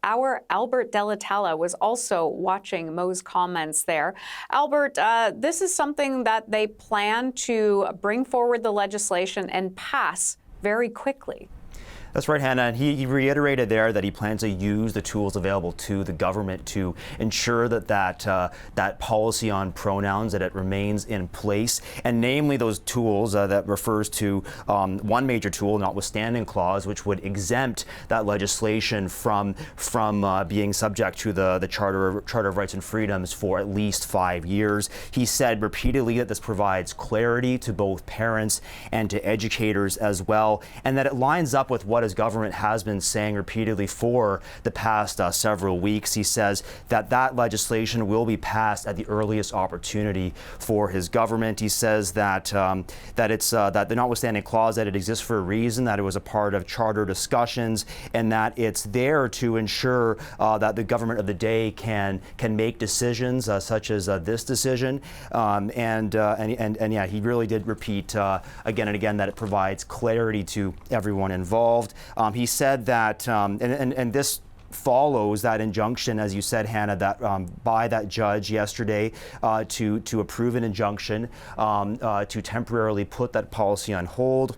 our Albert Delatella was also watching Moe's comments there. Albert, this is something that they plan to bring forward the legislation and pass very quickly. That's right, Hannah. And he reiterated there that he plans to use the tools available to the government to ensure that that policy on pronouns, that it remains in place, and namely those tools that refers to one major tool, notwithstanding clause, which would exempt that legislation from being subject to the Charter of Rights and Freedoms for at least 5 years. He said repeatedly that this provides clarity to both parents and to educators as well, and that it lines up with what his government has been saying repeatedly for the past several weeks. He says that legislation will be passed at the earliest opportunity for his government. He says that the notwithstanding clause, that it exists for a reason, that it was a part of charter discussions, and that it's there to ensure that the government of the day can make decisions such as this decision. And yeah, he really did repeat again and again that it provides clarity to everyone involved. He said that, and this follows that injunction, as you said, Hannah, that by that judge yesterday to approve an injunction to temporarily put that policy on hold.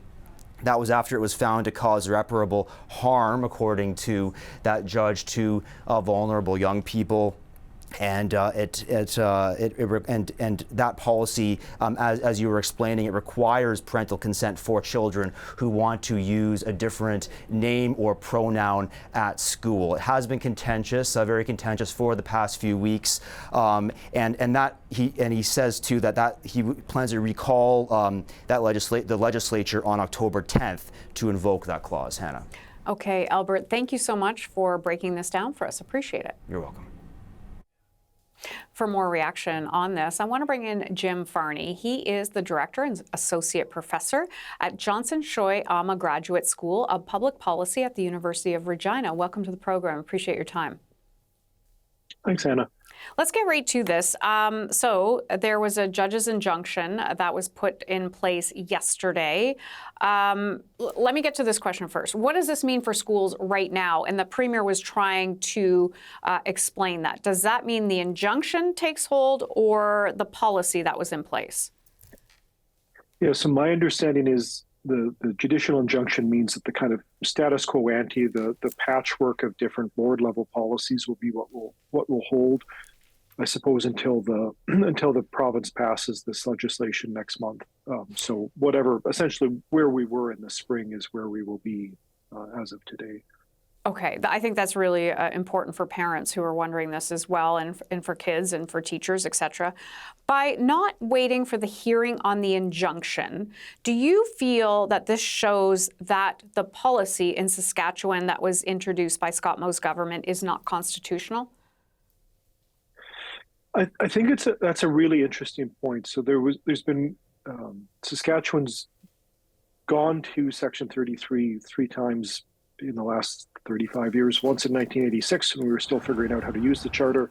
That was after it was found to cause irreparable harm, according to that judge, to vulnerable young people. And that policy, as you were explaining, it requires parental consent for children who want to use a different name or pronoun at school. It has been contentious, very contentious for the past few weeks, and he says too that he plans to recall the legislature on October 10th to invoke that clause. Hannah. Okay, Albert, thank you so much for breaking this down for us. Appreciate it. You're welcome. For more reaction on this, I want to bring in Jim Farney. He is the Director and Associate Professor at Johnson Shoy Ama Graduate School of Public Policy at the University of Regina. Welcome to the program. Appreciate your time. Thanks, Hannah. Let's get right to this. So there was a judge's injunction that was put in place yesterday. Let me get to this question first. What does this mean for schools right now? And the Premier was trying to explain that. Does that mean the injunction takes hold or the policy that was in place? Yeah, so my understanding is the judicial injunction means that the kind of status quo ante, the patchwork of different board level policies will be what will hold, I suppose, until the province passes this legislation next month. So whatever, essentially where we were in the spring is where we will be as of today. Okay, I think that's really important for parents who are wondering this as well, and for kids and for teachers, et cetera. By not waiting for the hearing on the injunction, do you feel that this shows that the policy in Saskatchewan that was introduced by Scott Moe's government is not constitutional? I think that's a really interesting point. So there's been Saskatchewan's gone to Section 33 three times in the last 35 years. Once in 1986 when we were still figuring out how to use the charter.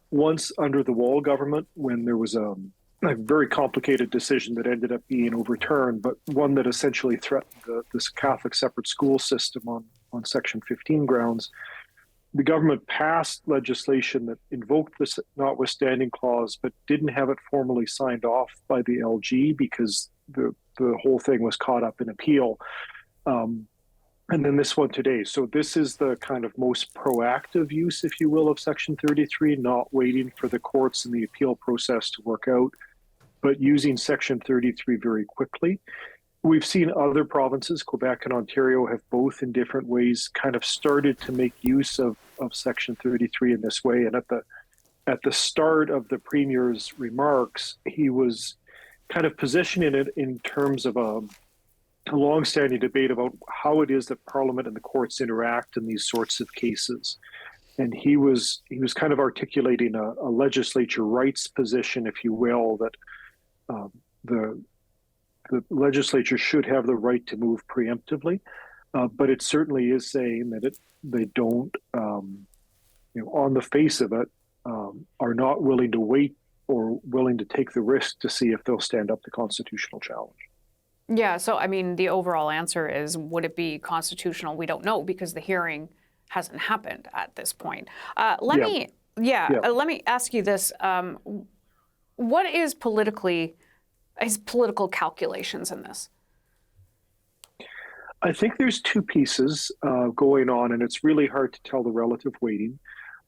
Once under the Wall government when there was a very complicated decision that ended up being overturned, but one that essentially threatened this Catholic separate school system on Section 15 grounds. The government passed legislation that invoked this notwithstanding clause, but didn't have it formally signed off by the LG because the whole thing was caught up in appeal. And then this one today. So this is the kind of most proactive use, if you will, of Section 33, not waiting for the courts and the appeal process to work out, but using Section 33 very quickly. We've seen other provinces, Quebec and Ontario, have both in different ways kind of started to make use of Section 33 in this way. And at the start of the Premier's remarks, he was kind of positioning it in terms of a long-standing debate about how it is that Parliament and the courts interact in these sorts of cases. And he was kind of articulating a legislature rights position, if you will, that the legislature should have the right to move preemptively, but it certainly is saying that they don't, on the face of it, are not willing to wait or willing to take the risk to see if they'll stand up to constitutional challenge. Yeah, so I mean, the overall answer is, would it be constitutional? We don't know because the hearing hasn't happened at this point. Let me ask you this: what is his political calculations in this? I think there's two pieces going on, and it's really hard to tell the relative weighting.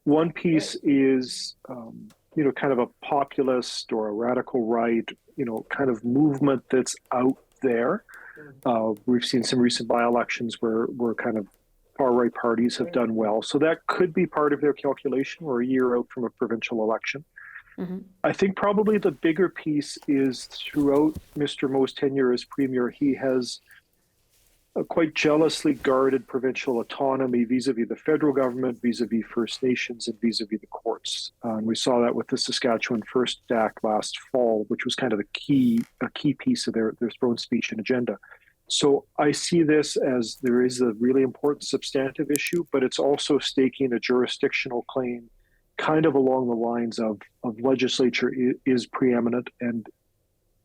One piece is, kind of a populist or a radical right, kind of movement that's out there. We've seen some recent by-elections where kind of far-right parties have done well. So that could be part of their calculation. We're a year out from a provincial election. Mm-hmm. I think probably the bigger piece is throughout Mr. Moe's tenure as Premier, he has quite jealously guarded provincial autonomy vis-a-vis the federal government, vis-a-vis First Nations, and vis-a-vis the courts. And we saw that with the Saskatchewan First Act last fall, which was kind of a key piece of their throne speech and agenda. So I see this as there is a really important substantive issue, but it's also staking a jurisdictional claim kind of along the lines of legislature is preeminent, and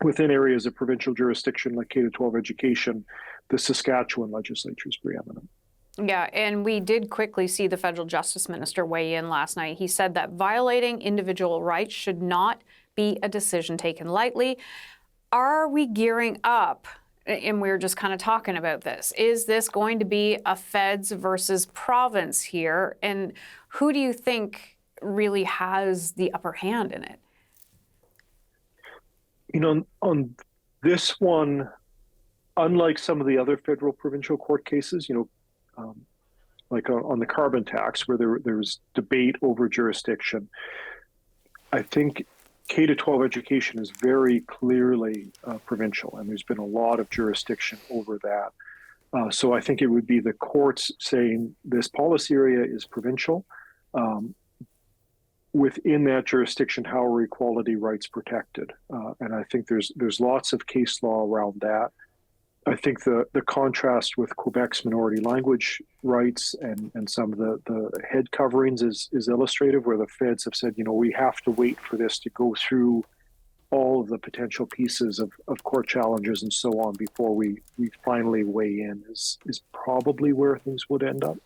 within areas of provincial jurisdiction like K-12 education, the Saskatchewan legislature is preeminent. Yeah, and we did quickly see the federal justice minister weigh in last night. He said that violating individual rights should not be a decision taken lightly. Are we gearing up? And we were just kind of talking about this. Is this going to be a feds versus province here? And who do you think really has the upper hand in it? On this one, unlike some of the other federal provincial court cases, like on the carbon tax, where there was debate over jurisdiction, I think K-12 education is very clearly provincial, and there's been a lot of jurisdiction over that. So I think it would be the courts saying this policy area is provincial. Within that jurisdiction, how are equality rights protected? And I think there's lots of case law around that. I think the contrast with Quebec's minority language rights and some of the head coverings is illustrative, where the feds have said, we have to wait for this to go through all of the potential pieces of court challenges and so on before we finally weigh in, is probably where things would end up.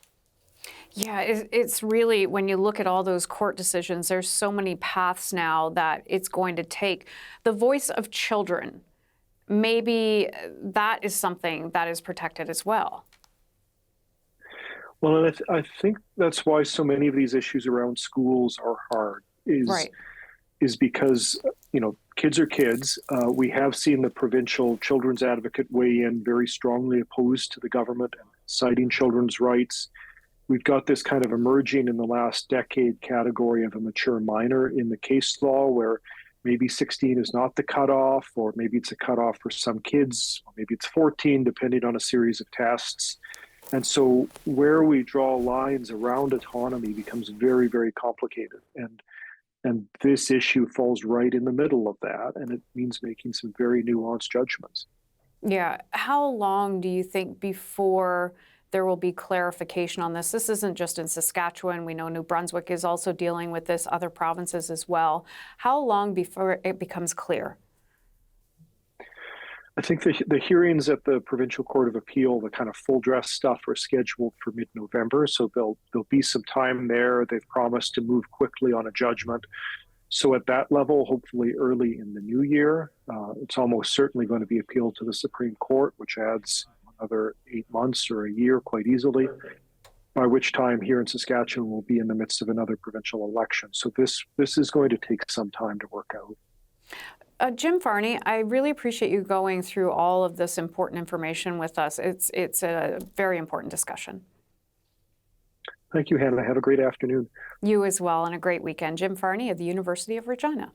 Yeah, it's really, when you look at all those court decisions, there's so many paths now that it's going to take. The voice of children, maybe that is something that is protected as well. Well, and I think that's why so many of these issues around schools are hard, is because, kids are kids. We have seen the provincial children's advocate weigh in very strongly opposed to the government and citing children's rights. We've got this kind of emerging in the last decade category of a mature minor in the case law, where maybe 16 is not the cutoff, or maybe it's a cutoff for some kids, or maybe it's 14, depending on a series of tests. And so where we draw lines around autonomy becomes very, very complicated. And this issue falls right in the middle of that, and it means making some very nuanced judgments. Yeah. How long do you think before there will be clarification on this? This isn't just in Saskatchewan. We know New Brunswick is also dealing with this, other provinces as well. How long before it becomes clear? I think the hearings at the Provincial Court of Appeal, the kind of full dress stuff, are scheduled for mid-November. So there'll be some time there. They've promised to move quickly on a judgment. So at that level, hopefully early in the new year, it's almost certainly going to be appealed to the Supreme Court, which adds another 8 months or a year quite easily, by which time here in Saskatchewan we'll be in the midst of another provincial election. So this is going to take some time to work out. Jim Farney, I really appreciate you going through all of this important information with us. It's a very important discussion. Thank you, Hannah. Have a great afternoon. You as well, and a great weekend. Jim Farney of the University of Regina.